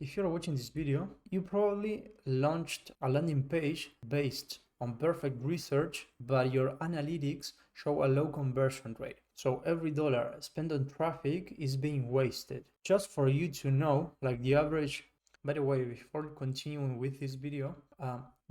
If you're watching this video, you probably launched a landing page based on perfect research, but your analytics show a low conversion rate. So every dollar spent on traffic is being wasted. Just for you to know, like the average. By the way, before continuing with this video,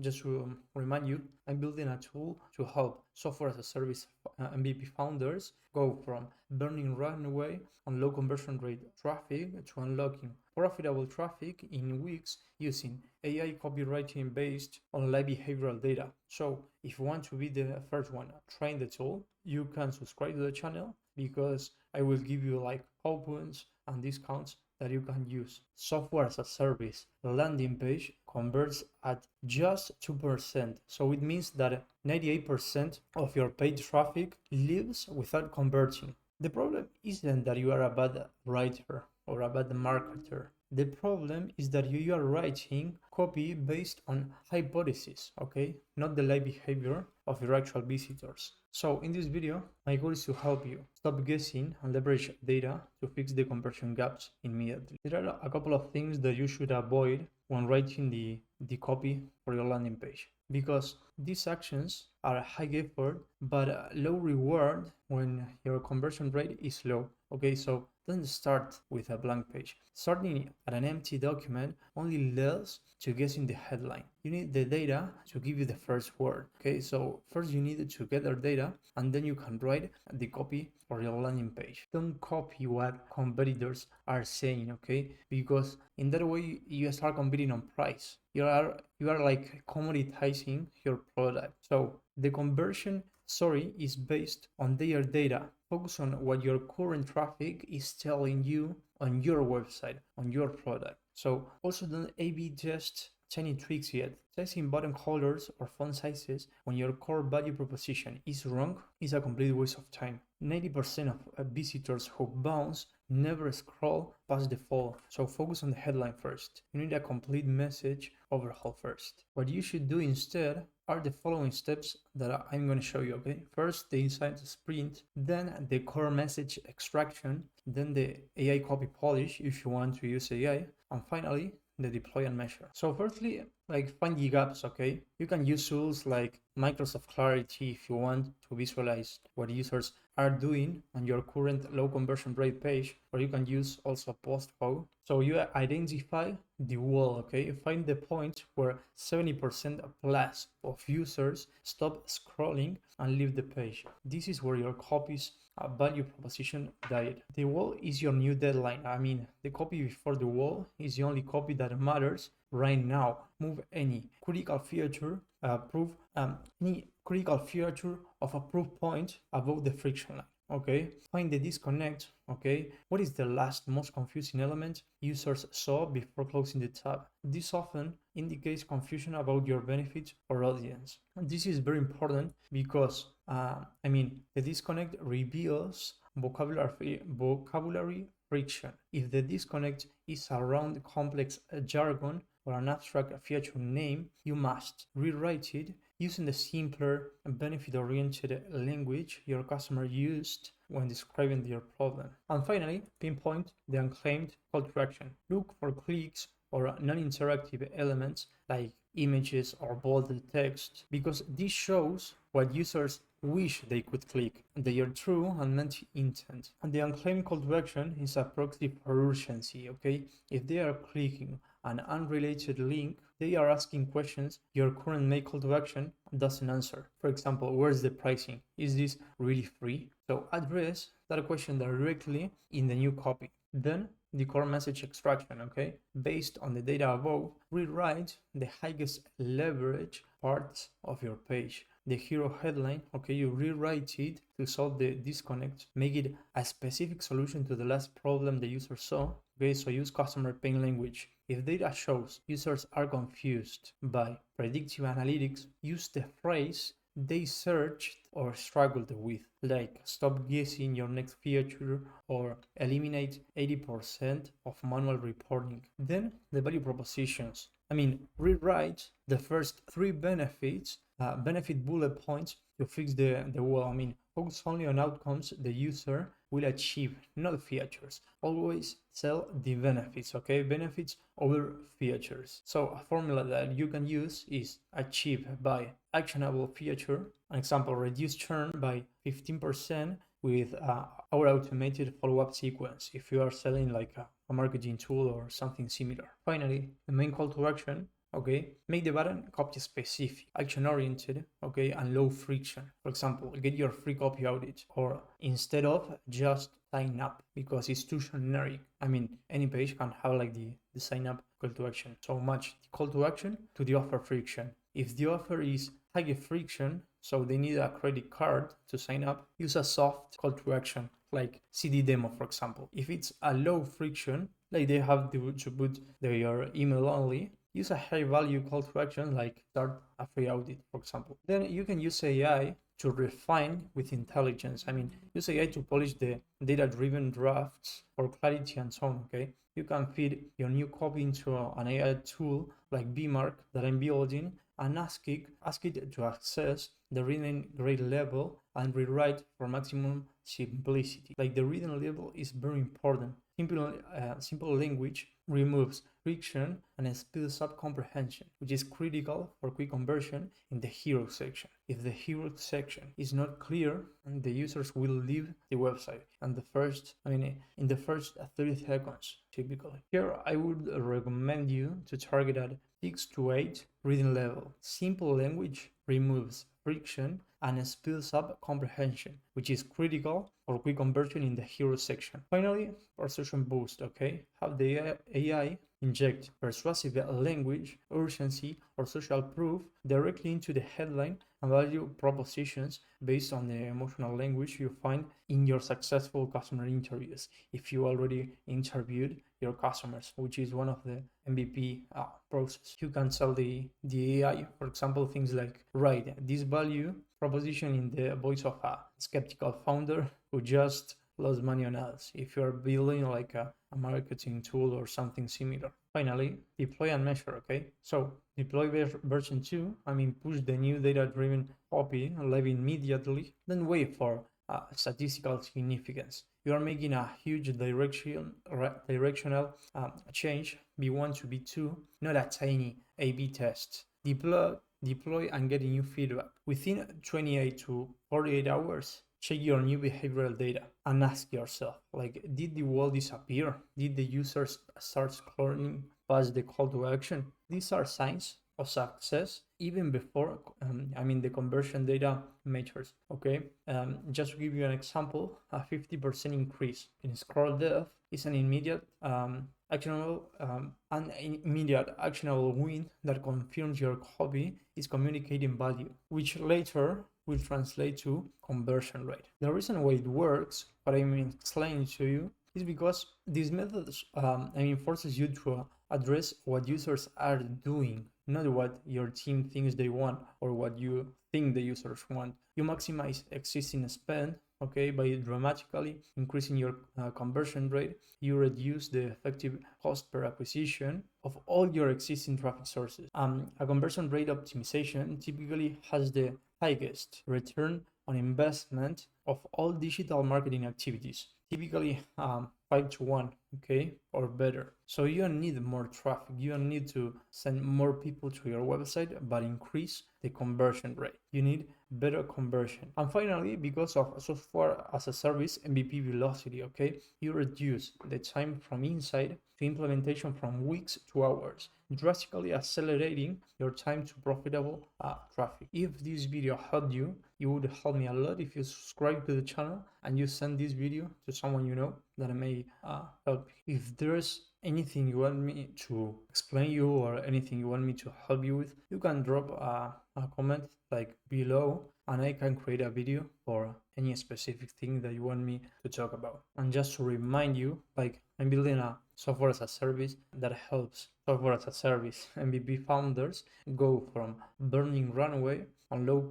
just to remind you, I'm building a tool to help software as a service MVP founders go from burning runway on low conversion rate traffic to unlocking profitable traffic in weeks using AI copywriting based on live behavioral data. So if you want to be the first one trying the tool, you can subscribe to the channel because I will give you like coupons and discounts that you can use. Software as a service landing page converts at just 2%. So it means that 98% of your paid traffic leaves without converting. The problem isn't that you are a bad writer or a bad marketer. The problem is that you are writing copy based on hypotheses, okay? Not the live behavior of your actual visitors. So in this video, my goal is to help you stop guessing and leverage data to fix the conversion gaps immediately. There are a couple of things that you should avoid when writing the copy for your landing page, because these actions are high effort but low reward when your conversion rate is low. Okay, so don't start with a blank page. Starting at an empty document only leads to guessing the headline. You need the data to give you the first word. Okay, so first you need to gather data and then you can write the copy for your landing page. Don't copy what competitors are saying, okay? Because in that way you start competing on price. You are like commoditizing your product. So the conversion story is based on their data. Focus on what your current traffic is telling you on your website, on your product. So also don't A/B test tiny tweaks yet. Testing button colors or font sizes when your core value proposition is wrong is a complete waste of time. 90% of visitors who bounce never scroll past the fall, so focus on the headline first. You need a complete message overhaul first. What you should do instead are the following steps that I'm going to show you, okay? First, the insight sprint, then the core message extraction, then the AI copy polish if you want to use AI, and finally, the deploy and measure. So firstly, like find the gaps, okay? You can use tools like Microsoft Clarity if you want to visualize what users are doing on your current low conversion rate page, or you can use also postcode. So you identify the wall, okay? Find the point where 70% plus of users stop scrolling and leave the page. This is where your copy's value proposition died. The wall is your new deadline. I mean, the copy before the wall is the only copy that matters right now. Move any critical feature, any critical feature of a proof point above the friction line. Okay, find the disconnect. Okay, what is the last most confusing element users saw before closing the tab? This often indicates confusion about your benefits or audience. And this is very important because the disconnect reveals vocabulary friction. If the disconnect is around complex jargon or an abstract feature name, you must rewrite it using the simpler and benefit-oriented language your customer used when describing their problem. And finally, pinpoint the unclaimed call to action. Look for clicks or non-interactive elements like images or bolded text, because this shows what users wish they could click, their true and meant intent. And the unclaimed call to action is a proxy for urgency, okay? If they are clicking an unrelated link, they are asking questions your current main call to action doesn't answer. For example, where's the pricing? Is this really free? So address that question directly in the new copy. Then the core message extraction, okay? Based on the data above, rewrite the highest leverage parts of your page. The hero headline, okay, you rewrite it to solve the disconnect, make it a specific solution to the last problem the user saw. Okay, so use customer pain language. If data shows users are confused by predictive analytics, use the phrase they searched or struggled with, like stop guessing your next feature or eliminate 80% of manual reporting. Then the value propositions. Rewrite the first three benefit bullet points to fix the wall. Focus only on outcomes the user will achieve, not features. Always sell the benefits, okay? Benefits over features. So a formula that you can use is achieve by actionable feature. An example, reduce churn by 15% with our automated follow-up sequence if you are selling like a marketing tool or something similar. Finally, the main call to action, okay, make the button copy specific, action oriented, okay, and low friction. For example, get your free copy audit, or instead of just sign up, because it's too generic. Any page can have like the sign up call to action. So much the call to action to the offer friction. If the offer is high friction, so they need a credit card to sign up, use a soft call to action like CD demo, for example. If it's a low friction, like they have to put their email only, use a high value call to action like start a free audit, for example. Then you can use AI to refine with intelligence. Use AI to polish the data-driven drafts for clarity and so on, okay? You can feed your new copy into an AI tool like BMark that I'm building and ask it to access the reading grade level and rewrite for maximum simplicity. Like the reading level is very important. Simple language removes friction and speeds up comprehension, which is critical for quick conversion in the hero section. If the hero section is not clear, the users will leave the website in the first 30 seconds typically. Here I would recommend you to target at 6 to 8 reading level. Simple language removes friction and speeds up comprehension, which is critical for quick conversion in the hero section. Finally, persuasion boost, okay? Have the AI inject persuasive language, urgency, or social proof directly into the headline and value propositions based on the emotional language you find in your successful customer interviews. If you already interviewed your customers, which is one of the MVP process, you can tell the AI, for example, things like, write this value proposition in the voice of a skeptical founder who just lost money on ads, if you are building like a marketing tool or something similar. Finally, deploy and measure, okay? So deploy version 2, push the new data-driven copy live immediately, then wait for statistical significance. You are making a huge directional change, B1 to B2, not a tiny A/B test. Deploy and get new feedback. Within 28 to 48 hours, check your new behavioral data and ask yourself, like, did the wall disappear? Did the users start scrolling past the call to action? These are signs of success even before the conversion data matures, okay? Just to give you an example, a 50% increase in scroll depth is an immediate actionable win that confirms your copy is communicating value, which later will translate to conversion rate. The reason why it works, what I'm explaining to you, is because these methods forces you to address what users are doing, not what your team thinks they want or what you think the users want. You maximize existing spend, okay, by dramatically increasing your conversion rate. You reduce the effective cost per acquisition of all your existing traffic sources. A conversion rate optimization typically has the highest return on investment of all digital marketing activities, typically 5 to 1, okay, or better. So you don't need more traffic, you don't need to send more people to your website, but increase the conversion rate. You need better conversion. And finally, because of software as a service MVP velocity, okay, you reduce the time from insight to implementation from weeks to hours, drastically accelerating your time to profitable traffic. If this video helped you, it would help me a lot if you subscribe to the channel and you send this video to someone you know that may help. If there's anything you want me to explain you or anything you want me to help you with, you can drop a comment like below and I can create a video for any specific thing that you want me to talk about. And just to remind you, like, I'm building a software as a service that helps software as a service MVP founders go from burning runway on low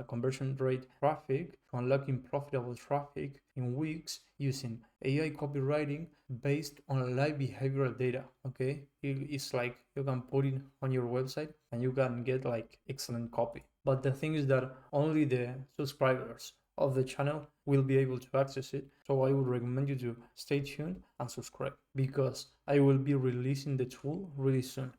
conversion rate traffic to unlocking profitable traffic in weeks using AI copywriting based on live behavioral data. Okay, it's like you can put it on your website and you can get like excellent copy. But the thing is that only the subscribers of the channel will be able to access it. So I would recommend you to stay tuned and subscribe, because I will be releasing the tool really soon.